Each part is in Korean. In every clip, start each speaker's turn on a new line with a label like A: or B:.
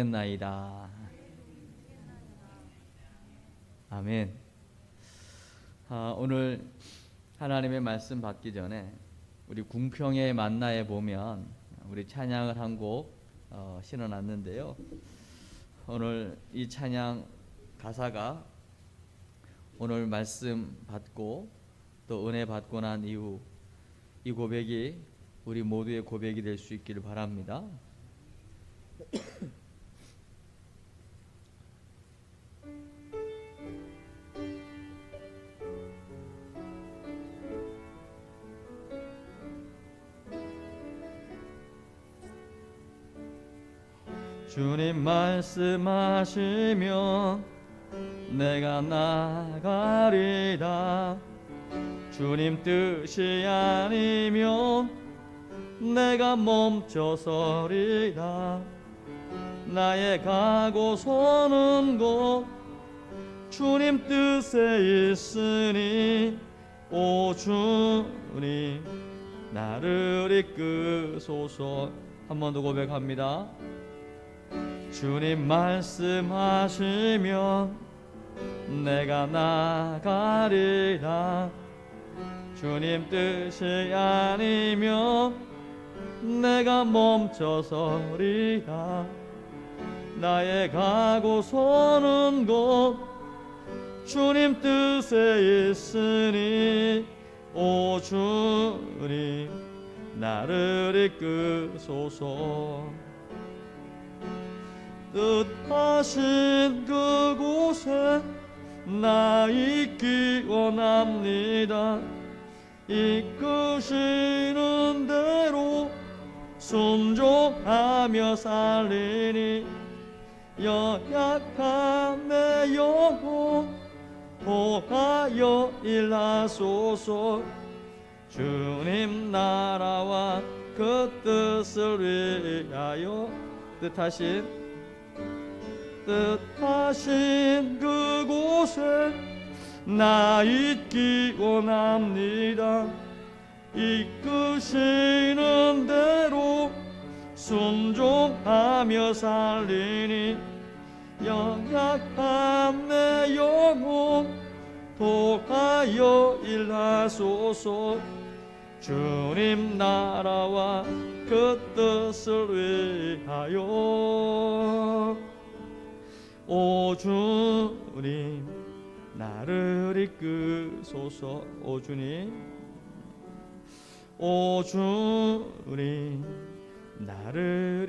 A: 나이다. 아멘. 오늘 하나님의 말씀 받기 전에 우리 궁평의 만나에 보면 우리 찬양을 한 곡 실어놨는데요. 오늘 이 찬양 가사가 오늘 말씀 받고 또 은혜 받고 난 이후 이 고백이 우리 모두의 고백이 될 수 있기를 바랍니다. 주님 말씀하시면 내가 나가리다. 주님 뜻이 아니면 내가 멈춰서리다. 나의 가고 서는 곳 주님 뜻에 있으니 오 주님 나를 이끄소서. 한 번 더 고백합니다. 주님 말씀하시면 내가 나가리라. 주님 뜻이 아니면 내가 멈춰서리라. 나의 가고 서는 곳 주님 뜻에 있으니 오 주님 나를 이끄소서. 뜻하신 그곳에 나 있기 원합니다. 이끄시는 대로 순종하며 살리니 연약한 내 영혼 보하여 일하소서. 주님 나라와 그 뜻을 위하여 뜻하신 그곳에 나 있기 원합니다. 이끄시는 대로 순종하며 살리니 연약한 내 영혼 도하여 일하소서. 주님 나라와 그 뜻을 위하여 오 주님 나를 이끄소서. 오 주님 오 주님 나를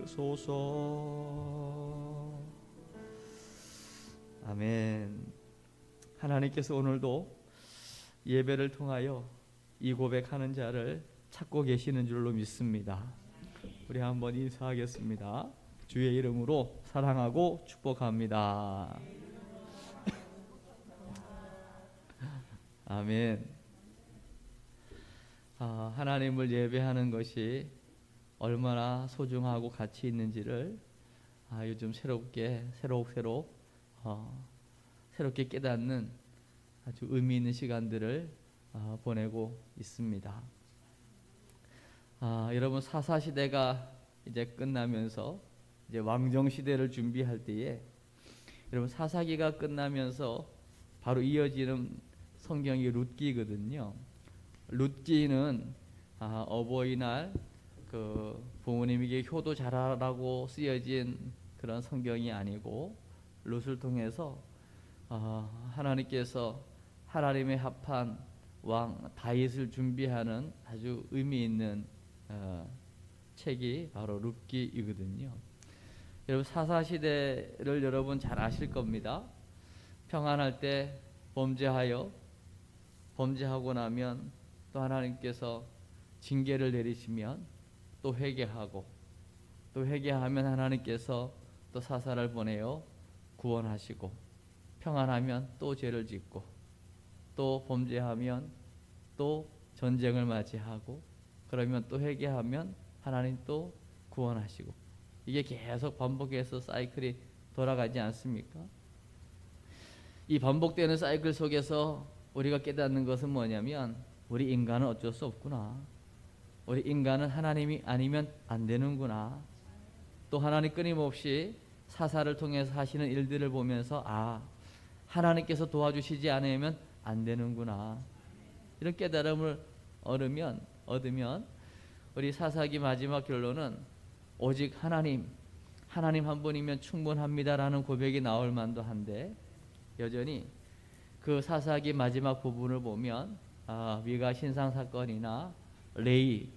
A: 이끄소서. 아멘. 하나님께서 오늘도 예배를 통하여 이 고백하는 자를 찾고 계시는 줄로 믿습니다. 우리 한번 인사하겠습니다. 주의 이름으로 사랑하고 축복합니다. 아멘. 하나님을 예배하는 것이 얼마나 소중하고 가치 있는지를 요즘 새롭게 깨닫는 아주 의미 있는 시간들을 보내고 있습니다. 여러분 사사시대가 이제 끝나면서 이제 왕정시대를 준비할 때에 여러분 사사기가 끝나면서 바로 이어지는 성경이 룻기거든요. 룻기는 어버이날 그 부모님에게 효도 잘하라고 쓰여진 그런 성경이 아니고 룻을 통해서 하나님께서 하나님의 합한 왕 다윗을 준비하는 아주 의미 있는 책이 바로 룻기이거든요. 여러분 사사시대를 여러분 잘 아실 겁니다. 평안할 때 범죄하고 나면 또 하나님께서 징계를 내리시면 또 회개하고 또 회개하면 하나님께서 또 사사를 보내어 구원하시고 평안하면 또 죄를 짓고 또 범죄하면 또 전쟁을 맞이하고 그러면 또 회개하면 하나님 또 구원하시고 이게 계속 반복해서 사이클이 돌아가지 않습니까? 이 반복되는 사이클 속에서 우리가 깨닫는 것은 뭐냐면 우리 인간은 어쩔 수 없구나. 우리 인간은 하나님이 아니면 안 되는구나. 또 하나님 끊임없이 사사를 통해서 하시는 일들을 보면서 하나님께서 도와주시지 않으면 안 되는구나, 이런 깨달음을 얻으면 우리 사사기 마지막 결론은 오직 하나님 한 분이면 충분합니다라는 고백이 나올 만도 한데, 여전히 그 사사기 마지막 부분을 보면 미가 신상 사건이나 레위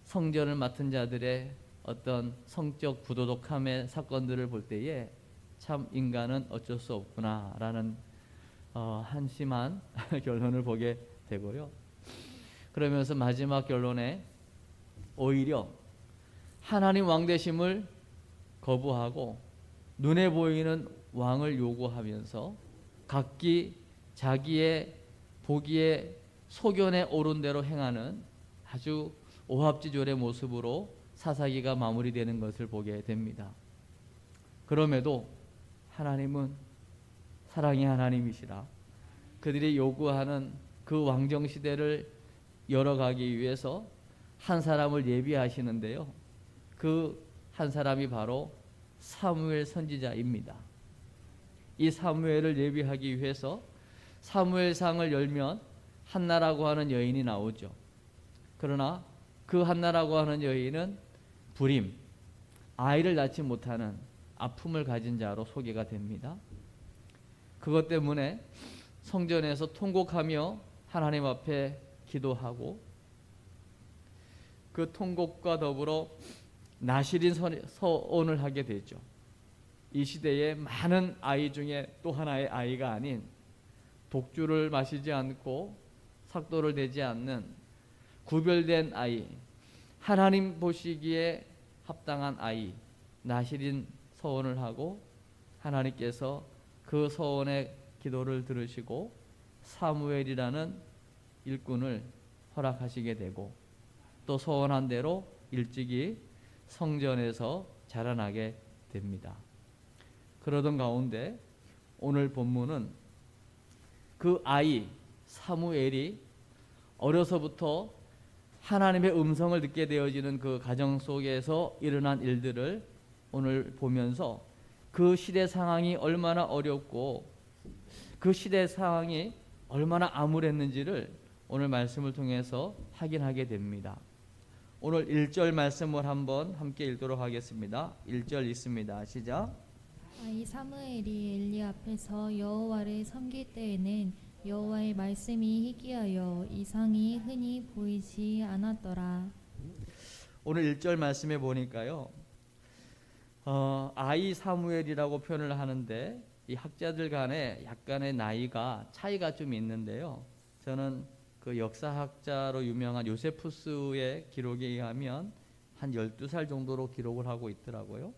A: 성전을 맡은 자들의 어떤 성적 부도덕함의 사건들을 볼 때에 참 인간은 어쩔 수 없구나라는 한심한 결론을 보게 되고요. 그러면서 마지막 결론에 오히려 하나님 왕 되심을 거부하고 눈에 보이는 왕을 요구하면서 각기 자기의 보기에 소견에 오른 대로 행하는 아주 오합지졸의 모습으로 사사기가 마무리되는 것을 보게 됩니다. 그럼에도 하나님은 사랑의 하나님이시라 그들이 요구하는 그 왕정 시대를 열어가기 위해서 한 사람을 예비하시는데요. 그 한 사람이 바로 사무엘 선지자입니다. 이 사무엘을 예비하기 위해서 사무엘상을 열면 한나라고 하는 여인이 나오죠. 그러나 그 한나라고 하는 여인은 불임, 아이를 낳지 못하는 아픔을 가진 자로 소개가 됩니다. 그것 때문에 성전에서 통곡하며 하나님 앞에 기도하고, 그 통곡과 더불어 나시린 서원을 하게 되죠. 이 시대에 많은 아이 중에 또 하나의 아이가 아닌, 독주를 마시지 않고 삭도를 대지 않는 구별된 아이, 하나님 보시기에 합당한 아이 나시린 서원을 하고, 하나님께서 그 서원의 기도를 들으시고 사무엘이라는 일꾼을 허락하시게 되고, 또 서원한 대로 일찍이 성전에서 자라나게 됩니다. 그러던 가운데 오늘 본문은 그 아이 사무엘이 어려서부터 하나님의 음성을 듣게 되어지는 그 가정 속에서 일어난 일들을 오늘 보면서 그 시대 상황이 얼마나 어렵고 그 시대 상황이 얼마나 암울했는지를 오늘 말씀을 통해서 확인하게 됩니다. 오늘 1절 말씀을 한번 함께 읽도록 하겠습니다. 1절 읽습니다. 시작.
B: 이 사무엘이 엘리 앞에서 여호와를 섬길 때에는 여호와의 말씀이 희귀하여 이상이 흔히 보이지 않았더라.
A: 오늘 1절 말씀에 보니까요, 아이 사무엘이라고 표현을 하는데 이 학자들 간에 약간의 나이가 차이가 좀 있는데요. 저는 그 역사학자로 유명한 요세푸스의 기록에 의하면 한 12살 정도로 기록을 하고 있더라고요.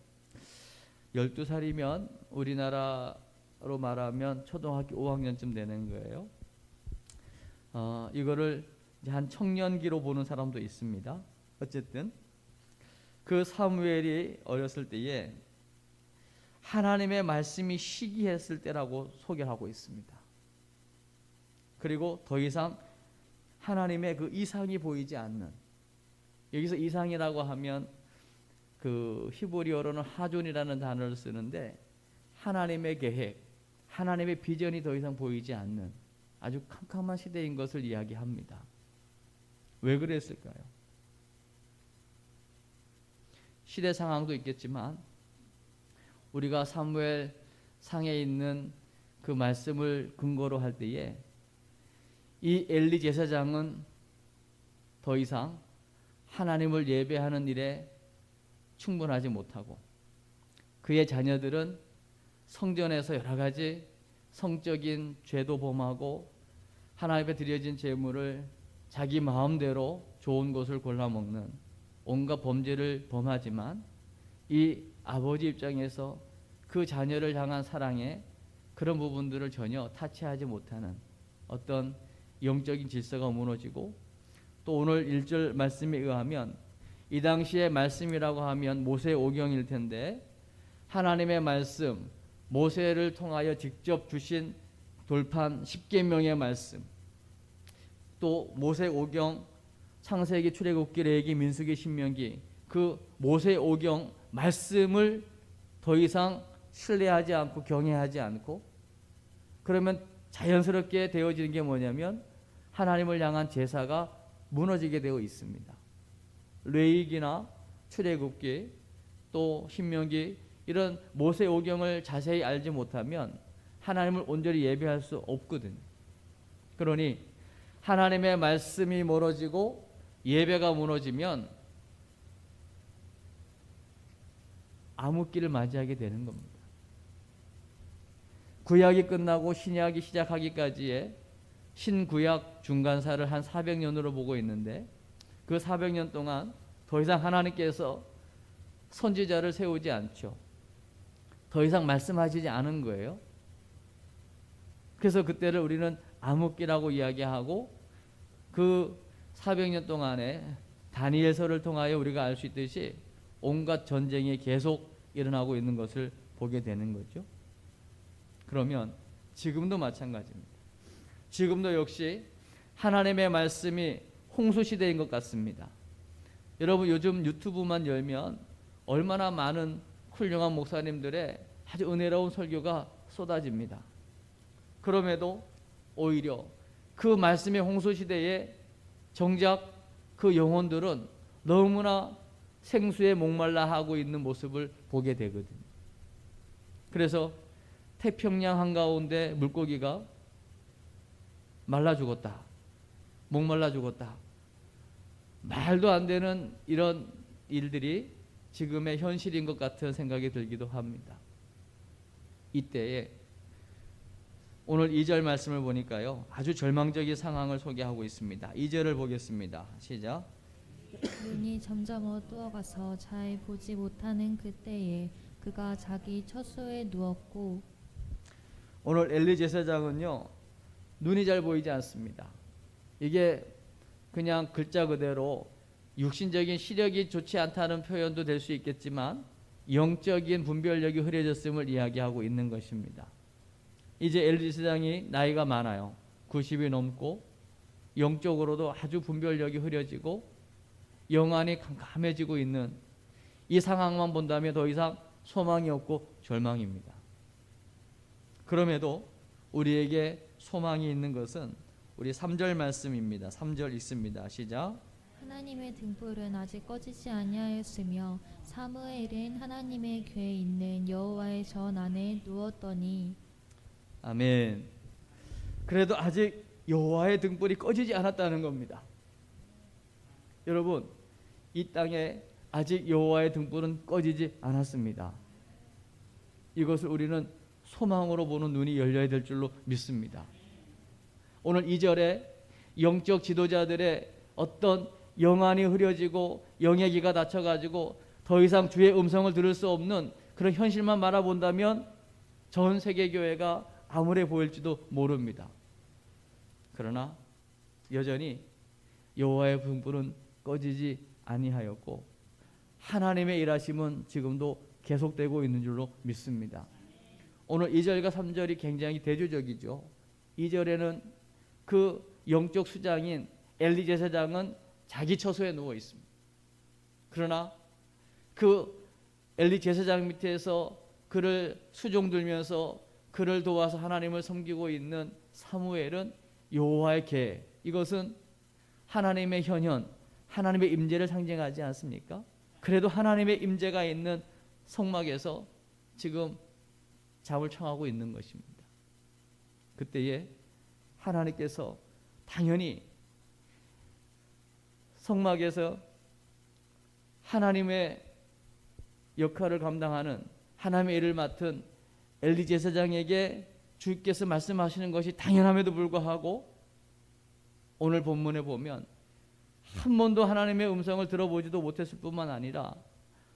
A: 12살이면 우리나라로 말하면 초등학교 5학년쯤 되는 거예요. 이거를 한 청년기로 보는 사람도 있습니다. 어쨌든 그 사무엘이 어렸을 때에 하나님의 말씀이 시기했을 때라고 소개하고 있습니다. 그리고 더 이상 하나님의 그 이상이 보이지 않는, 여기서 이상이라고 하면 그 히브리어로는 하존이라는 단어를 쓰는데, 하나님의 계획, 하나님의 비전이 더 이상 보이지 않는 아주 캄캄한 시대인 것을 이야기합니다. 왜 그랬을까요? 시대 상황도 있겠지만 우리가 사무엘 상에 있는 그 말씀을 근거로 할 때에 이 엘리 제사장은 더 이상 하나님을 예배하는 일에 충분하지 못하고, 그의 자녀들은 성전에서 여러 가지 성적인 죄도 범하고 하나님 앞에 드려진 제물을 자기 마음대로 좋은 것을 골라 먹는 온갖 범죄를 범하지만, 이 아버지 입장에서 그 자녀를 향한 사랑에 그런 부분들을 전혀 타치하지 못하는 어떤 영적인 질서가 무너지고, 또 오늘 1절 말씀에 의하면 이 당시의 말씀이라고 하면 모세오경일 텐데, 하나님의 말씀, 모세를 통하여 직접 주신 돌판 10계명의 말씀, 또 모세오경, 창세기, 출애굽기, 레위기, 민수기, 신명기, 그 모세오경 말씀을 더 이상 신뢰하지 않고 경외하지 않고, 그러면 자연스럽게 되어지는 게 뭐냐면 하나님을 향한 제사가 무너지게 되어 있습니다. 레위기나 출애굽기 또 신명기 이런 모세오경을 자세히 알지 못하면 하나님을 온전히 예배할 수 없거든요. 그러니 하나님의 말씀이 멀어지고 예배가 무너지면 암흑기를 맞이하게 되는 겁니다. 구약이 끝나고 신약이 시작하기까지의 신구약 중간사를 한 400년으로 보고 있는데, 그 400년 동안 더 이상 하나님께서 선지자를 세우지 않죠. 더 이상 말씀하시지 않은 거예요. 그래서 그때를 우리는 암흑기라고 이야기하고, 그 400년 동안에 다니엘서를 통하여 우리가 알 수 있듯이 온갖 전쟁이 계속 일어나고 있는 것을 보게 되는 거죠. 그러면 지금도 마찬가지입니다. 지금도 역시 하나님의 말씀이 홍수시대인 것 같습니다. 여러분, 요즘 유튜브만 열면 얼마나 많은 훌륭한 목사님들의 아주 은혜로운 설교가 쏟아집니다. 그럼에도 오히려 그 말씀의 홍수시대에 정작 그 영혼들은 너무나 생수에 목말라 하고 있는 모습을 보게 되거든요. 그래서 태평양 한가운데 물고기가 말라 죽었다, 목말라 죽었다, 말도 안 되는 이런 일들이 지금의 현실인 것 같은 생각이 들기도 합니다. 이때에 오늘 2절 말씀을 보니까요, 아주 절망적인 상황을 소개하고 있습니다. 2절을 보겠습니다. 시작.
B: 눈이 점점 어두워가서 잘 보지 못하는 그때에 그가 자기 처소에 누웠고.
A: 오늘 엘리 제사장은요, 눈이 잘 보이지 않습니다. 이게 그냥 글자 그대로 육신적인 시력이 좋지 않다는 표현도 될 수 있겠지만 영적인 분별력이 흐려졌음을 이야기하고 있는 것입니다. 이제 엘리 제사장이 나이가 많아요. 90이 넘고 영적으로도 아주 분별력이 흐려지고 영안이 캄캄해지고 있는 이 상황만 본다면 더 이상 소망이 없고 절망입니다. 그럼에도 우리에게 소망이 있는 것은 우리 3절 말씀입니다. 3절 있습니다. 시작.
B: 하나님의 등불은 아직 꺼지지 아니하였으며 사무엘은 하나님의 궤에 있는 여호와의 전 안에 누웠더니.
A: 아멘. 그래도 아직 여호와의 등불이 꺼지지 않았다는 겁니다. 여러분, 이 땅에 아직 여호와의 등불은 꺼지지 않았습니다. 이것을 우리는 소망으로 보는 눈이 열려야 될 줄로 믿습니다. 오늘 2절에 영적 지도자들의 어떤 영안이 흐려지고 영의 귀가 닫혀가지고 더 이상 주의 음성을 들을 수 없는 그런 현실만 바라본다면 전 세계 교회가 암울해 보일지도 모릅니다. 그러나 여전히 여호와의 등불은 꺼지지 아니하였고 하나님의 일하심은 지금도 계속되고 있는 줄로 믿습니다. 오늘 2절과 3절이 굉장히 대조적이죠. 2절에는 그 영적 수장인 엘리 제사장은 자기 처소에 누워 있습니다. 그러나 그 엘리 제사장 밑에서 그를 수종들면서 그를 도와서 하나님을 섬기고 있는 사무엘은 여호와의 궤, 이것은 하나님의 현현, 하나님의 임재를 상징하지 않습니까? 그래도 하나님의 임재가 있는 성막에서 지금 잠을 청하고 있는 것입니다. 그때에 하나님께서 당연히 성막에서 하나님의 역할을 감당하는 하나님의 일을 맡은 엘리 제사장에게 주께서 말씀하시는 것이 당연함에도 불구하고 오늘 본문에 보면 한 번도 하나님의 음성을 들어보지도 못했을 뿐만 아니라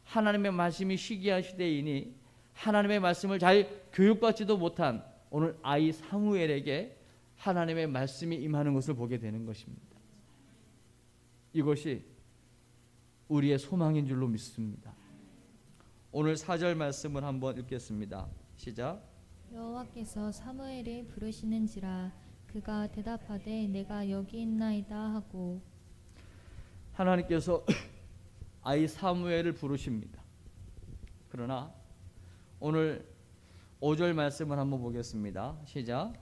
A: 하나님의 말씀이 시기한 시대이니 하나님의 말씀을 잘 교육받지도 못한 오늘 아이 사무엘에게 하나님의 말씀이 임하는 것을 보게 되는 것입니다. 이것이 우리의 소망인 줄로 믿습니다. 오늘 4절 말씀을 한번 읽겠습니다. 시작.
B: 여호와께서 사무엘을 부르시는지라 그가 대답하되 내가 여기 있나이다 하고.
A: 하나님께서 아이 사무엘을 부르십니다. 그러나 오늘 5절 말씀을 한번 보겠습니다. 시작.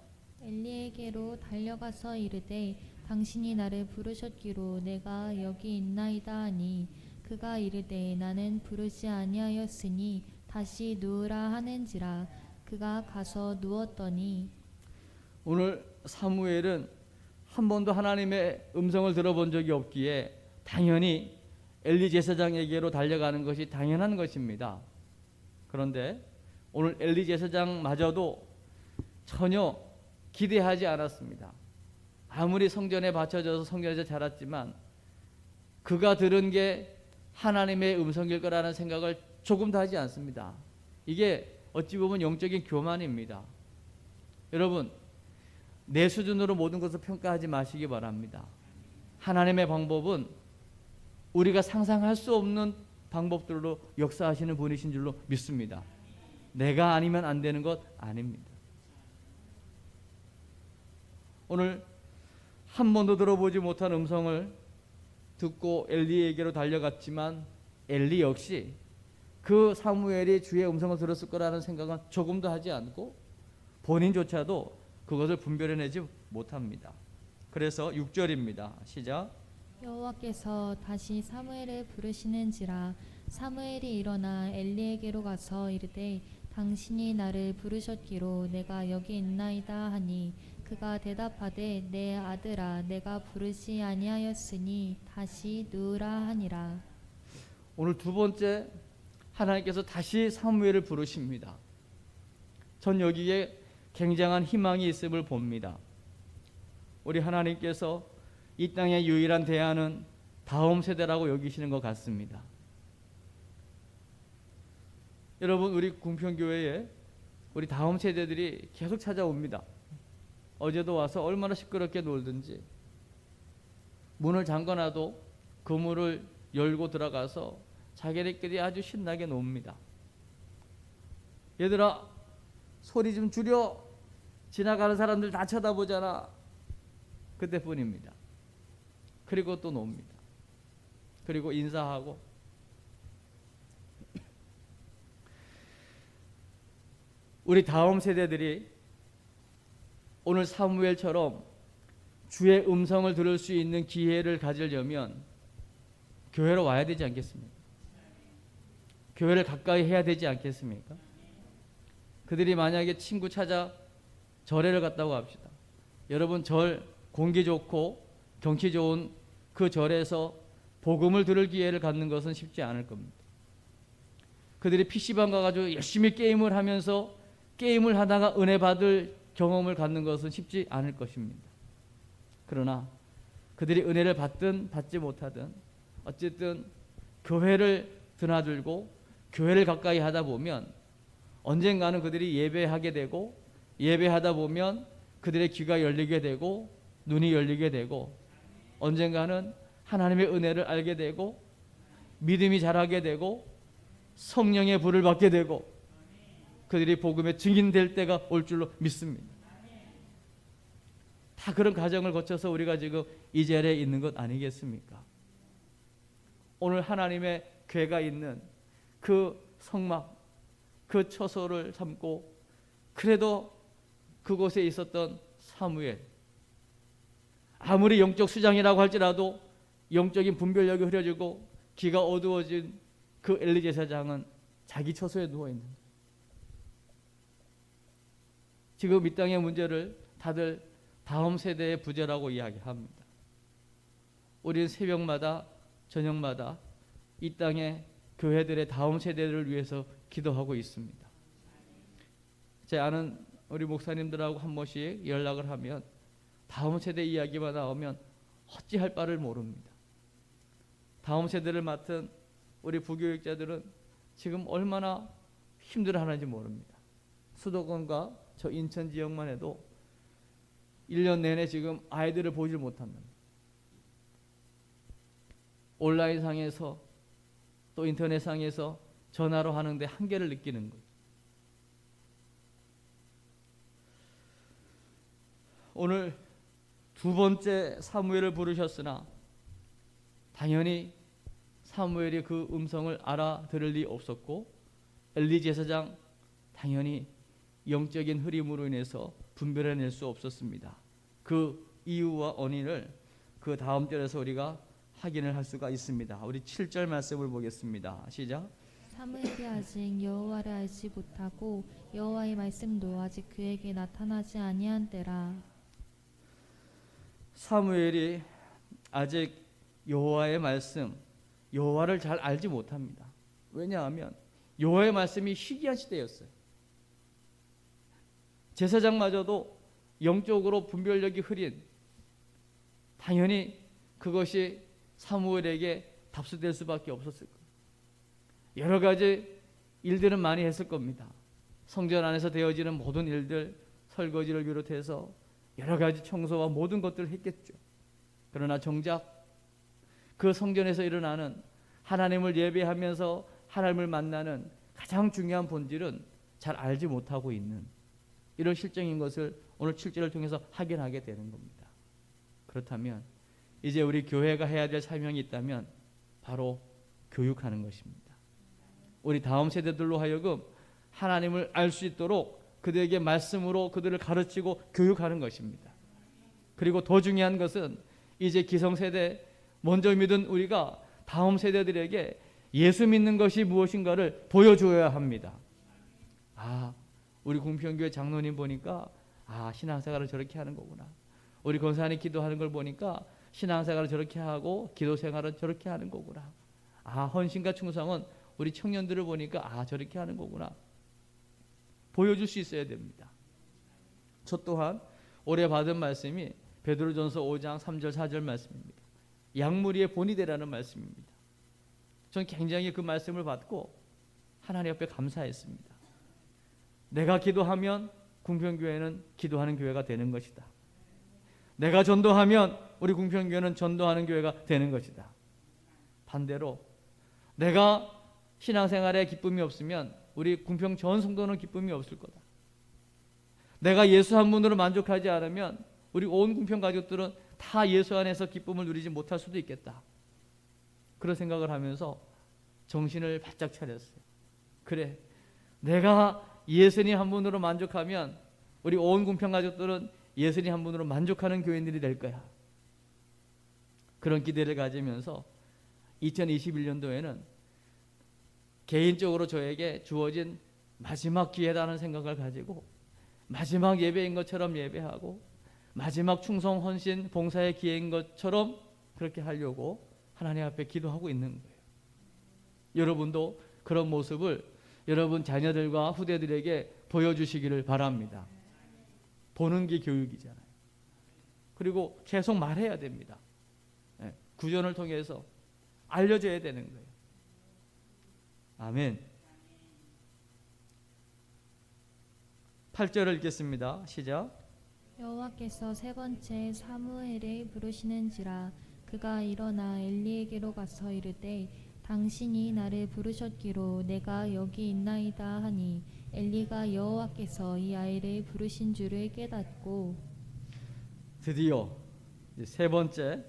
B: 엘리에게로 달려가서 이르되 당신이 나를 부르셨기로 내가 여기 있나이다 하니 그가 이르되 나는 부르지 아니하였으니 다시 누우라 하는지라. 그가 가서 누웠더니
A: 오늘 사무엘은 한 번도 하나님의 음성을 들어본 적이 없기에 당연히 엘리 제사장에게로 달려가는 것이 당연한 것입니다. 그런데 오늘 엘리 제사장마저도 전혀 기대하지 않았습니다. 아무리 성전에 바쳐져서 성전에서 자랐지만 그가 들은 게 하나님의 음성일 거라는 생각을 조금도 하지 않습니다. 이게 어찌 보면 영적인 교만입니다. 여러분, 내 수준으로 모든 것을 평가하지 마시기 바랍니다. 하나님의 방법은 우리가 상상할 수 없는 방법들로 역사하시는 분이신 줄로 믿습니다. 내가 아니면 안 되는 것 아닙니다. 오늘 한 번도 들어보지 못한 음성을 듣고 엘리에게로 달려갔지만 엘리 역시 그 사무엘이 주의 음성을 들었을 거라는 생각은 조금도 하지 않고 본인조차도 그것을 분별해내지 못합니다. 그래서 6절입니다. 시작.
B: 여호와께서 다시 사무엘을 부르시는지라. 사무엘이 일어나 엘리에게로 가서 이르되 당신이 나를 부르셨기로 내가 여기 있나이다 하니 그가 대답하되 내 아들아 내가 부르지 아니하였으니 다시 누우라 하니라.
A: 오늘 두 번째 하나님께서 다시 사무엘을 부르십니다. 전 여기에 굉장한 희망이 있음을 봅니다. 우리 하나님께서 이 땅의 유일한 대안은 다음 세대라고 여기시는 것 같습니다. 여러분, 우리 궁평교회에 우리 다음 세대들이 계속 찾아옵니다. 어제도 와서 얼마나 시끄럽게 놀든지 문을 잠궈놔도 그 문을 열고 들어가서 자기네끼리 아주 신나게 놉니다. 얘들아 소리 좀 줄여, 지나가는 사람들 다 쳐다보잖아. 그때뿐입니다. 그리고 또 놉니다. 그리고 인사하고. 우리 다음 세대들이 오늘 사무엘처럼 주의 음성을 들을 수 있는 기회를 가지려면 교회로 와야 되지 않겠습니까? 교회를 가까이 해야 되지 않겠습니까? 그들이 만약에 친구 찾아 절에를 갔다고 합시다. 여러분, 절 공기 좋고 경치 좋은 그 절에서 복음을 들을 기회를 갖는 것은 쉽지 않을 겁니다. 그들이 PC방 가가지고 열심히 게임을 하면서 게임을 하다가 은혜 받을 경험을 갖는 것은 쉽지 않을 것입니다. 그러나 그들이 은혜를 받든 받지 못하든 어쨌든 교회를 드나들고 교회를 가까이 하다 보면 언젠가는 그들이 예배하게 되고 예배하다 보면 그들의 귀가 열리게 되고 눈이 열리게 되고 언젠가는 하나님의 은혜를 알게 되고 믿음이 자라게 되고 성령의 불을 받게 되고 그들이 복음의 증인될 때가 올 줄로 믿습니다. 다 그런 과정을 거쳐서 우리가 지금 이 자리에 있는 것 아니겠습니까? 오늘 하나님의 궤가 있는 그 성막, 그 처소를 삼고 그래도 그곳에 있었던 사무엘, 아무리 영적 수장이라고 할지라도 영적인 분별력이 흐려지고 귀가 어두워진 그 엘리 제사장은 자기 처소에 누워있는 거예요. 지금 이 땅의 문제를 다들 다음 세대의 부재라고 이야기합니다. 우리는 새벽마다 저녁마다 이 땅의 교회들의 다음 세대를 위해서 기도하고 있습니다. 제 아는 우리 목사님들하고 한 번씩 연락을 하면 다음 세대 이야기만 나오면 어찌할 바를 모릅니다. 다음 세대를 맡은 우리 부교육자들은 지금 얼마나 힘들어하는지 모릅니다. 수도권과 저 인천 지역만 해도 1년 내내 지금 아이들을 보질 못한다. 온라인상에서 또 인터넷상에서 전화로 하는데 한계를 느끼는 거예요. 오늘 두 번째 사무엘을 부르셨으나 당연히 사무엘이 그 음성을 알아들을 리 없었고 엘리 제사장 당연히 영적인 흐림으로 인해서 분별해낼 수 없었습니다. 그 이유와 원인을 그 다음 절에서 우리가 확인을 할 수가 있습니다. 우리 7절 말씀을 보겠습니다. 시작.
B: 사무엘이 아직 여호와를 알지 못하고 여호와의 말씀도 아직 그에게 나타나지 아니한 때라.
A: 사무엘이 아직 여호와의 말씀, 여호와를 잘 알지 못합니다. 왜냐하면 여호와의 말씀이 희귀한 시대였어요. 제사장마저도 영적으로 분별력이 흐린, 당연히 그것이 사무엘에게 답습될 수밖에 없었을 거예요. 여러 가지 일들은 많이 했을 겁니다. 성전 안에서 되어지는 모든 일들, 설거지를 비롯해서 여러 가지 청소와 모든 것들을 했겠죠. 그러나 정작 그 성전에서 일어나는 하나님을 예배하면서 하나님을 만나는 가장 중요한 본질은 잘 알지 못하고 있는 이런 실정인 것을 오늘 7절을 통해서 확인하게 되는 겁니다. 그렇다면 이제 우리 교회가 해야 될 사명이 있다면 바로 교육하는 것입니다. 우리 다음 세대들로 하여금 하나님을 알 수 있도록 그들에게 말씀으로 그들을 가르치고 교육하는 것입니다. 그리고 더 중요한 것은 이제 기성세대 먼저 믿은 우리가 다음 세대들에게 예수 믿는 것이 무엇인가를 보여줘야 합니다. 우리 궁평교회 장로님 보니까 신앙생활을 저렇게 하는 거구나. 우리 권사님 기도하는 걸 보니까 신앙생활을 저렇게 하고 기도생활은 저렇게 하는 거구나. 헌신과 충성은 우리 청년들을 보니까 저렇게 하는 거구나. 보여줄 수 있어야 됩니다. 저 또한 올해 받은 말씀이 베드로전서 5장 3절 4절 말씀입니다. 양무리의 본이 되라는 말씀입니다. 전 굉장히 그 말씀을 받고 하나님 앞에 감사했습니다. 내가 기도하면 궁평교회는 기도하는 교회가 되는 것이다. 내가 전도하면 우리 궁평교회는 전도하는 교회가 되는 것이다. 반대로 내가 신앙생활에 기쁨이 없으면 우리 궁평 전 성도는 기쁨이 없을 거다. 내가 예수 한 분으로 만족하지 않으면 우리 온 궁평 가족들은 다 예수 안에서 기쁨을 누리지 못할 수도 있겠다. 그런 생각을 하면서 정신을 바짝 차렸어요. 그래, 내가 예수님 한 분으로 만족하면 우리 온 궁평 가족들은 예수님 한 분으로 만족하는 교인들이 될 거야. 그런 기대를 가지면서 2021년도에는 개인적으로 저에게 주어진 마지막 기회라는 생각을 가지고 마지막 예배인 것처럼 예배하고 마지막 충성 헌신 봉사의 기회인 것처럼 그렇게 하려고 하나님 앞에 기도하고 있는 거예요. 여러분도 그런 모습을 여러분 자녀들과 후대들에게 보여주시기를 바랍니다. 보는 게 교육이잖아요. 그리고 계속 말해야 됩니다. 구전을 통해서 알려줘야 되는 거예요. 아멘. 8절을 읽겠습니다. 시작.
B: 여호와께서 세 번째 사무엘을 부르시는지라. 그가 일어나 엘리에게로 가서 이르되 당신이 나를 부르셨기로 내가 여기 있나이다 하니 엘리가 여호와께서 이 아이를 부르신 줄을 깨닫고
A: 드디어 세 번째,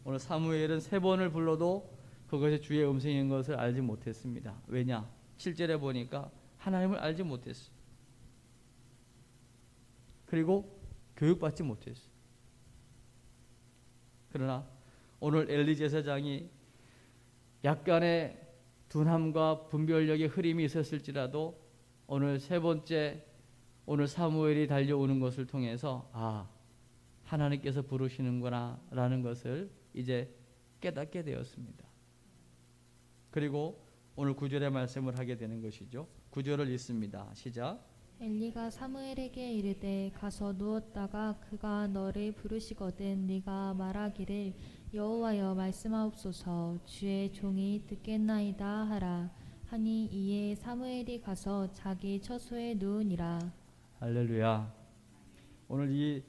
A: 오늘 사무엘은 세 번을 불러도 그것이 주의 음성인 것을 알지 못했습니다. 왜냐? 7절에 보니까 하나님을 알지 못했어요. 그리고 교육받지 못했어요. 그러나 오늘 엘리 제사장이 약간의 둔함과 분별력의 흐림이 있었을지라도 오늘 세 번째, 오늘 사무엘이 달려오는 것을 통해서 하나님께서 부르시는구나 라는 것을 이제 깨닫게 되었습니다. 그리고 오늘 9절의 말씀을 하게 되는 것이죠. 9절을 읽습니다. 시작.
B: 엘리가 사무엘에게 이르되 가서 누웠다가 그가 너를 부르시거든 네가 말하기를 여호와여 말씀하옵소서 주의 종이 듣겠나이다 하라 하니 이에 사무엘이 가서 자기 처소에 누우니라.
A: 할렐루야. 오늘 이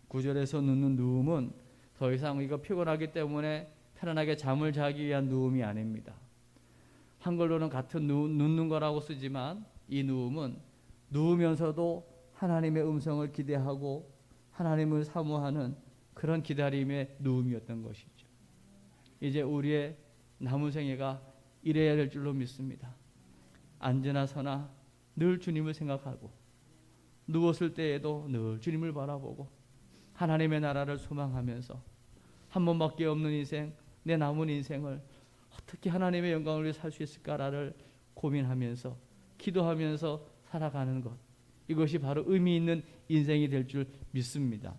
A: 9절에서 눕는 누움은 더 이상 우리가 피곤하기 때문에 편안하게 잠을 자기 위한 누움이 아닙니다. 한글로는 같은 눕는 거라고 쓰지만 이 누움은 누우면서도 하나님의 음성을 기대하고 하나님을 사모하는 그런 기다림의 누움이었던 것이죠. 이제 우리의 남은 생애가 이래야 될 줄로 믿습니다. 앉으나 서나 늘 주님을 생각하고 누웠을 때에도 늘 주님을 바라보고 하나님의 나라를 소망하면서 한 번밖에 없는 인생, 내 남은 인생을 어떻게 하나님의 영광을 위해 살 수 있을까를 고민하면서 기도하면서 살아가는 것, 이것이 바로 의미 있는 인생이 될 줄 믿습니다.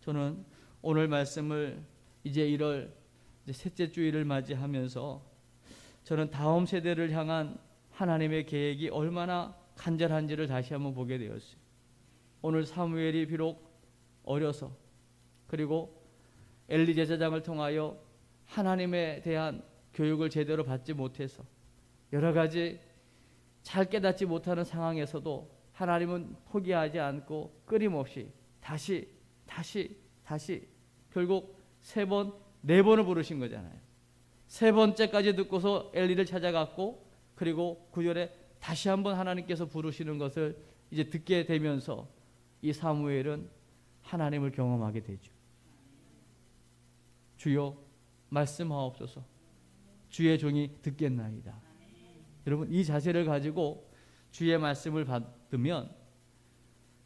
A: 저는 오늘 말씀을 이제 1월 셋째 주일을 맞이하면서 저는 다음 세대를 향한 하나님의 계획이 얼마나 간절한지를 다시 한번 보게 되었어요. 오늘 사무엘이 비록 어려서 그리고 엘리 제사장을 통하여 하나님에 대한 교육을 제대로 받지 못해서 여러 가지 잘 깨닫지 못하는 상황에서도 하나님은 포기하지 않고 끊임없이 다시 결국 3번, 4번을 부르신 거잖아요. 3번째까지 듣고서 엘리를 찾아갔고 그리고 9절에 다시 한번 하나님께서 부르시는 것을 이제 듣게 되면서 이 사무엘은 하나님을 경험하게 되죠. 주여 말씀하옵소서. 주의 종이 듣겠나이다. 여러분, 이 자세를 가지고 주의 말씀을 받으면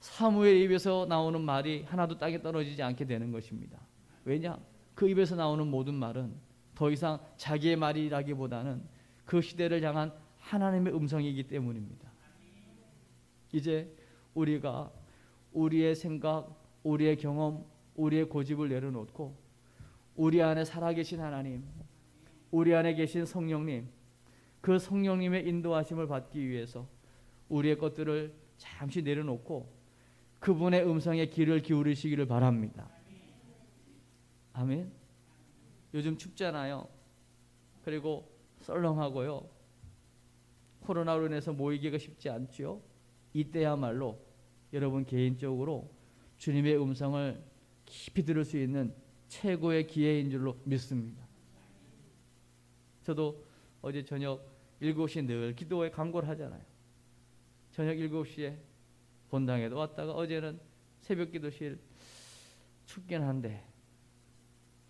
A: 사무엘 입에서 나오는 말이 하나도 땅에 떨어지지 않게 되는 것입니다. 왜냐? 그 입에서 나오는 모든 말은 더 이상 자기의 말이라기보다는 그 시대를 향한 하나님의 음성이기 때문입니다. 이제 우리가 우리의 생각, 우리의 경험, 우리의 고집을 내려놓고 우리 안에 살아계신 하나님, 우리 안에 계신 성령님, 그 성령님의 인도하심을 받기 위해서 우리의 것들을 잠시 내려놓고 그분의 음성에 귀를 기울이시기를 바랍니다. 아멘. 요즘 춥잖아요. 그리고 썰렁하고요. 코로나로 인해서 모이기가 쉽지 않죠. 이때야말로 여러분 개인적으로 주님의 음성을 깊이 들을 수 있는 최고의 기회인 줄로 믿습니다. 저도 어제 저녁 7시 늘 기도회 광고를 하잖아요. 저녁 7시에 본당에도 왔다가 어제는 새벽 기도실 춥긴 한데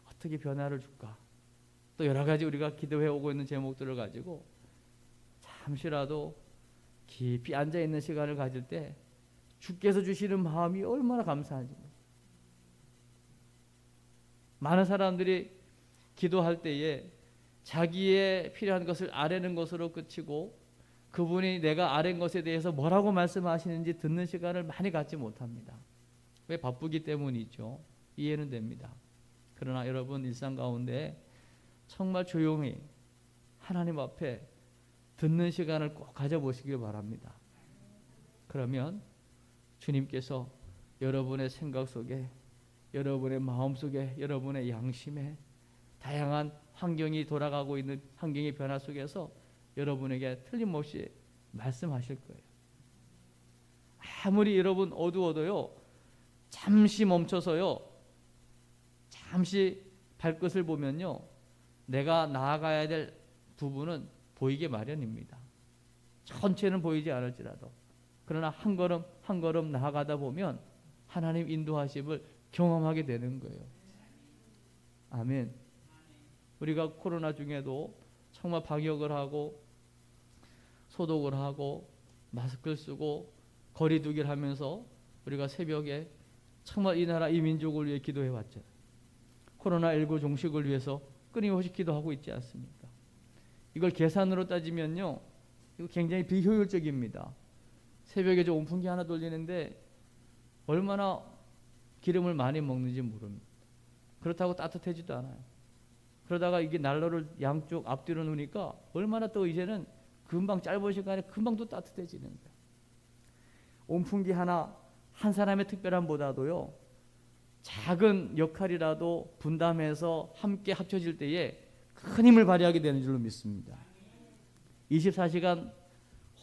A: 어떻게 변화를 줄까? 또 여러 가지 우리가 기도해 오고 있는 제목들을 가지고 잠시라도 깊이 앉아있는 시간을 가질 때 주께서 주시는 마음이 얼마나 감사한지. 많은 사람들이 기도할 때에 자기의 필요한 것을 아뢰는 것으로 그치고 그분이 내가 아뢰는 것에 대해서 뭐라고 말씀하시는지 듣는 시간을 많이 갖지 못합니다. 왜? 바쁘기 때문이죠. 이해는 됩니다. 그러나 여러분 일상 가운데 정말 조용히 하나님 앞에 듣는 시간을 꼭 가져보시길 바랍니다. 그러면 주님께서 여러분의 생각 속에, 여러분의 마음 속에, 여러분의 양심에 다양한 환경이 돌아가고 있는 환경의 변화 속에서 여러분에게 틀림없이 말씀하실 거예요. 아무리 여러분 어두워도요, 잠시 멈춰서요, 잠시 발끝을 보면요, 내가 나아가야 될 부분은 보이게 마련입니다. 전체는 보이지 않을지라도. 그러나 한 걸음 한 걸음 나아가다 보면 하나님 인도하심을 경험하게 되는 거예요. 아멘. 우리가 코로나 중에도 정말 방역을 하고 소독을 하고 마스크를 쓰고 거리 두기를 하면서 우리가 새벽에 정말 이 나라 이 민족을 위해 기도해 왔잖아요. 코로나19 종식을 위해서 끊임없이 기도하고 있지 않습니까? 이걸 계산으로 따지면요, 이거 굉장히 비효율적입니다. 새벽에 저 온풍기 하나 돌리는데 얼마나 기름을 많이 먹는지 모릅니다. 그렇다고 따뜻해지도 않아요. 그러다가 이게 난로를 양쪽 앞뒤로 놓으니까 얼마나 또 이제는 금방 짧은 시간에 금방 또 따뜻해지는 거예요. 온풍기 하나 한 사람의 특별함보다도요, 작은 역할이라도 분담해서 함께 합쳐질 때에 큰 힘을 발휘하게 되는 줄로 믿습니다. 24시간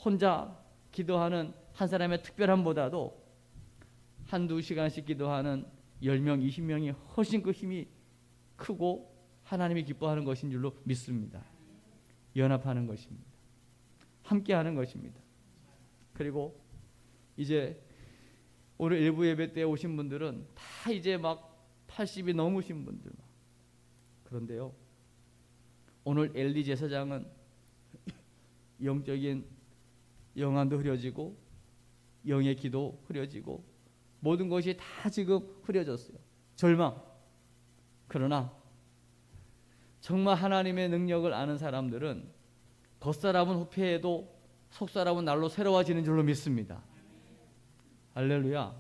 A: 혼자 기도하는 한 사람의 특별함보다도 한두 시간씩 기도하는 10명, 20명이 훨씬 그 힘이 크고 하나님이 기뻐하는 것인 줄로 믿습니다. 연합하는 것입니다. 함께하는 것입니다. 그리고 이제 오늘 일부 예배 때 오신 분들은 다 이제 막 80이 넘으신 분들. 그런데요, 오늘 엘리 제사장은 영적인 영안도 흐려지고 영의 기도 흐려지고 모든 것이 다 지금 흐려졌어요. 절망. 그러나 정말 하나님의 능력을 아는 사람들은 겉사람은 후패해도 속사람은 날로 새로워지는 줄로 믿습니다. 할렐루야.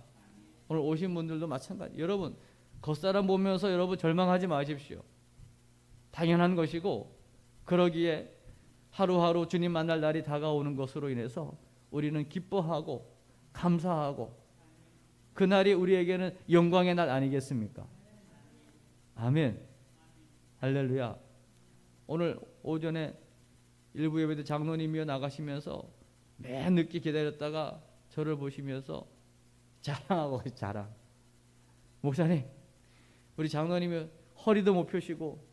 A: 오늘 오신 분들도 마찬가지. 여러분 겉사람 보면서 여러분 절망하지 마십시오. 당연한 것이고 그러기에 하루하루 주님 만날 날이 다가오는 것으로 인해서 우리는 기뻐하고 감사하고 그날이 우리에게는 영광의 날 아니겠습니까? 아멘. 할렐루야. 오늘 오전에 일부 예배 때 장로님이여 나가시면서 맨 늦게 기다렸다가 저를 보시면서 자랑하고 자랑. 목사님, 우리 장로님이 허리도 못 펴시고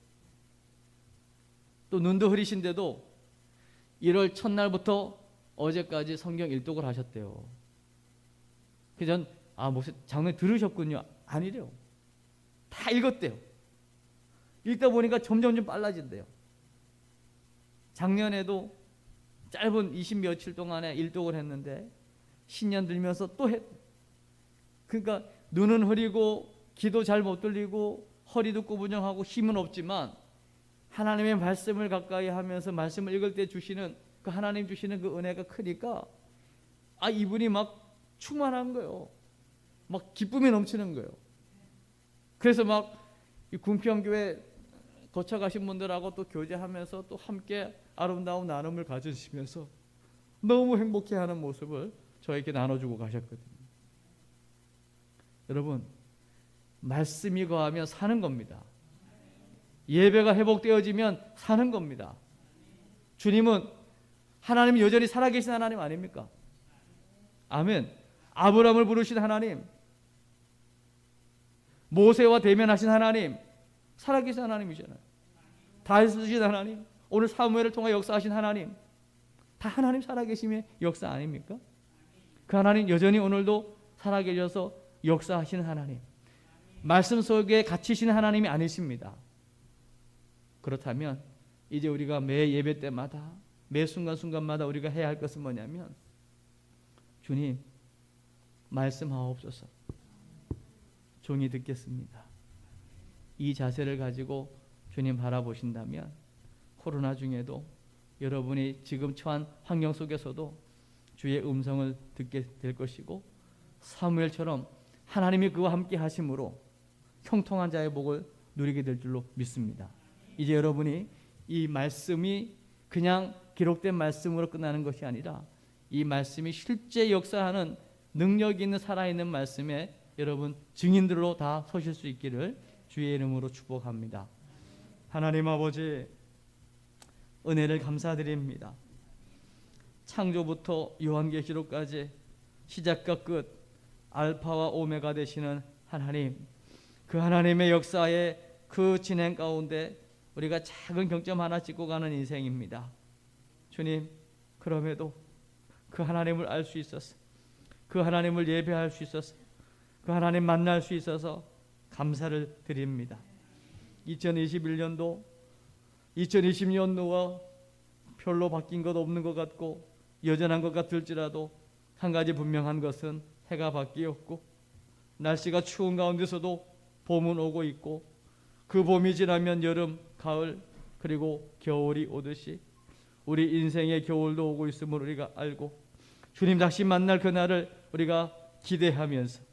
A: 또 눈도 흐리신데도 1월 첫날부터 어제까지 성경 일독을 하셨대요. 그래서 전 목사님 장로님 들으셨군요. 아니래요. 다 읽었대요. 읽다 보니까 점점 좀 빨라진대요. 작년에도 짧은 20 며칠 동안에 일독을 했는데 신년 들면서 또 했대요. 그러니까 눈은 흐리고 귀도 잘 못 들리고 허리도 구부정하고 힘은 없지만 하나님의 말씀을 가까이 하면서 말씀을 읽을 때 주시는 그 하나님 주시는 그 은혜가 크니까 이분이 막 충만한 거예요. 막 기쁨이 넘치는 거예요. 그래서 막 이 군평교회 거쳐가신 분들하고 또 교제하면서 또 함께 아름다운 나눔을 가지시면서 너무 행복해하는 모습을 저에게 나눠주고 가셨거든요. 여러분 말씀이 거하면 사는 겁니다. 예배가 회복되어지면 사는 겁니다. 주님은 하나님이 여전히 살아계신 하나님 아닙니까? 아멘. 아브라함을 부르신 하나님, 모세와 대면하신 하나님, 살아계신 하나님이잖아요. 다윗을 쓰신 하나님, 오늘 사무엘을 통해 역사하신 하나님, 다 하나님 살아계심의 역사 아닙니까? 그 하나님 여전히 오늘도 살아계셔서 역사하시는 하나님, 말씀 속에 갇히시는 하나님이 아니십니다. 그렇다면 이제 우리가 매 예배 때마다 매 순간순간마다 우리가 해야 할 것은 뭐냐면 주님 말씀하옵소서. 종이 듣겠습니다. 이 자세를 가지고 주님 바라보신다면 코로나 중에도 여러분이 지금 처한 환경 속에서도 주의 음성을 듣게 될 것이고 사무엘처럼 하나님이 그와 함께 하심으로 형통한 자의 복을 누리게 될 줄로 믿습니다. 이제 여러분이 이 말씀이 그냥 기록된 말씀으로 끝나는 것이 아니라 이 말씀이 실제 역사하는 능력이 있는 살아있는 말씀에 여러분 증인들로 다 서실 수 있기를 주의 이름으로 축복합니다. 하나님 아버지 은혜를 감사드립니다. 창조부터 요한계시록까지 시작과 끝 알파와 오메가 되시는 하나님, 그 하나님의 역사의 그 진행 가운데 우리가 작은 경점 하나 찍고 가는 인생입니다. 주님, 그럼에도 그 하나님을 알 수 있어서, 그 하나님을 예배할 수 있어서, 그 하나님 만날 수 있어서 감사를 드립니다. 2021년도 2020년도와 별로 바뀐 것 없는 것 같고 여전한 것 같을지라도 한 가지 분명한 것은 해가 바뀌었고 날씨가 추운 가운데서도 봄은 오고 있고 그 봄이 지나면 여름, 가을 그리고 겨울이 오듯이 우리 인생의 겨울도 오고 있음을 우리가 알고 주님 다시 만날 그날을 우리가 기대하면서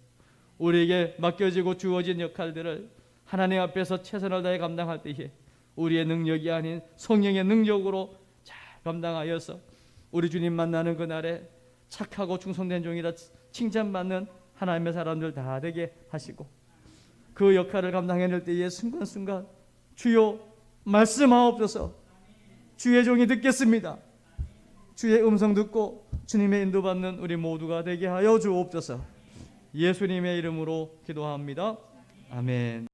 A: 우리에게 맡겨지고 주어진 역할들을 하나님 앞에서 최선을 다해 감당할 때에 우리의 능력이 아닌 성령의 능력으로 잘 감당하여서 우리 주님 만나는 그날에 착하고 충성된 종이라 칭찬받는 하나님의 사람들 다 되게 하시고 그 역할을 감당해낼 때에 순간순간 주여 말씀하옵소서. 주의 종이 듣겠습니다. 주의 음성 듣고 주님의 인도받는 우리 모두가 되게 하여 주옵소서. 예수님의 이름으로 기도합니다. 아멘.